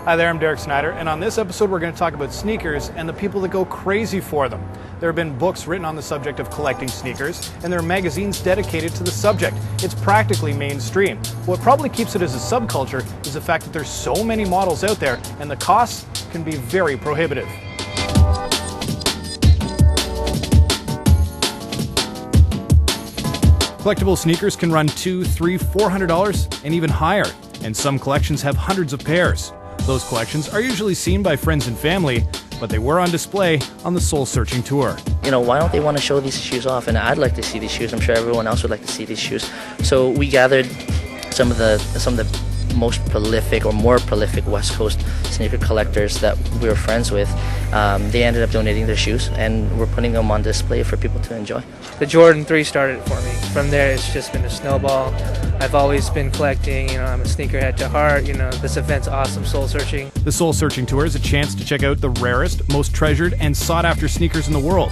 Hi there, I'm Derek Snyder, and on this episode we're going to talk about sneakers and the people that go crazy for them. There have been books written on the subject of collecting sneakers, and there are magazines dedicated to the subject. It's practically mainstream. What probably keeps it as a subculture is the fact that there's so many models out there, and the costs can be very prohibitive. Collectible sneakers can run $200, $300, $400 and even higher, and some collections have hundreds of pairs. Those collections are usually seen by friends and family, but they were on display on the SoleSearching Tour. You know, why don't they want to show these shoes off? And I'd like to see these shoes. I'm sure everyone else would like to see these shoes. So we gathered some of the most prolific or more prolific West Coast sneaker collectors that we were friends with. They ended up donating their shoes, and we're putting them on display for people to enjoy. The Jordan 3 started it for me. From there, it's just been a snowball. I've always been collecting, I'm a sneakerhead to heart. This event's awesome, Soul Searching. The Soul Searching Tour is a chance to check out the rarest, most treasured, and sought-after sneakers in the world.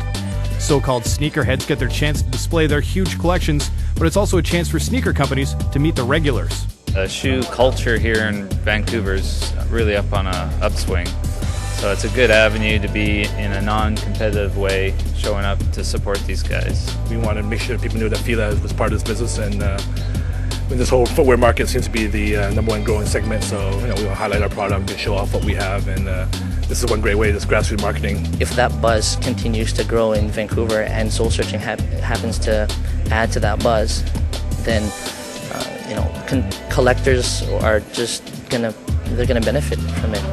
So-called sneakerheads get their chance to display their huge collections, but it's also a chance for sneaker companies to meet the regulars. The shoe culture here in Vancouver is really up on a upswing. So it's a good avenue to be in a non-competitive way, showing up to support these guys. We wanted to make sure people knew that Fila was part of this business, and this whole footwear market seems to be the number one growing segment. So we want to highlight our product and show off what we have, and this is one great way. This grassroots marketing. If that buzz continues to grow in Vancouver and Soul Searching happens to add to that buzz, then collectors are just gonna benefit from it.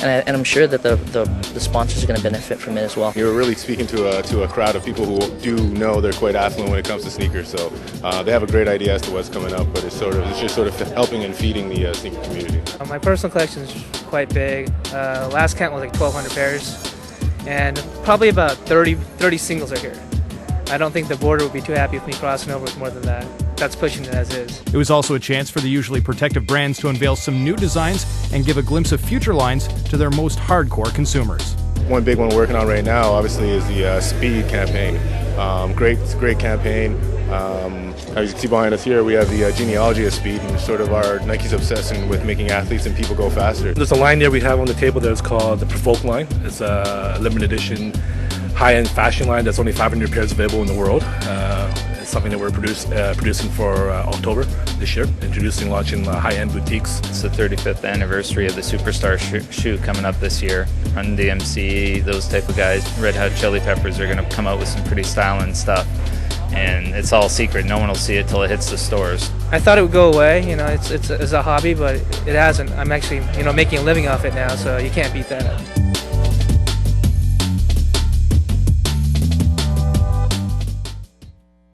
And I'm sure that the sponsors are going to benefit from it as well. You're really speaking to a crowd of people who do know they're quite affluent when it comes to sneakers. So they have a great idea as to what's coming up, but it's just helping and feeding the sneaker community. My personal collection is quite big. Last count was like 1,200 pairs, and probably about 30 singles are here. I don't think the border would be too happy with me crossing over with more than that. That's pushing it as is. It was also a chance for the usually protective brands to unveil some new designs and give a glimpse of future lines to their most hardcore consumers. One big one we're working on right now, obviously, is the Speed campaign. Great campaign. As you can see behind us here, we have the genealogy of Speed, and sort of our Nike's obsession with making athletes and people go faster. There's a line there we have on the table that's called the Provoke line. It's a limited edition, high-end fashion line that's only 500 pairs available in the world. It's something that we're producing for October this year, launching high-end boutiques. It's the 35th anniversary of the Superstar shoe coming up this year. Run DMC, those type of guys. Red Hot Chili Peppers are going to come out with some pretty styling stuff. And it's all secret. No one will see it till it hits the stores. I thought it would go away. It's a hobby, but it hasn't. I'm actually, making a living off it now, so you can't beat that.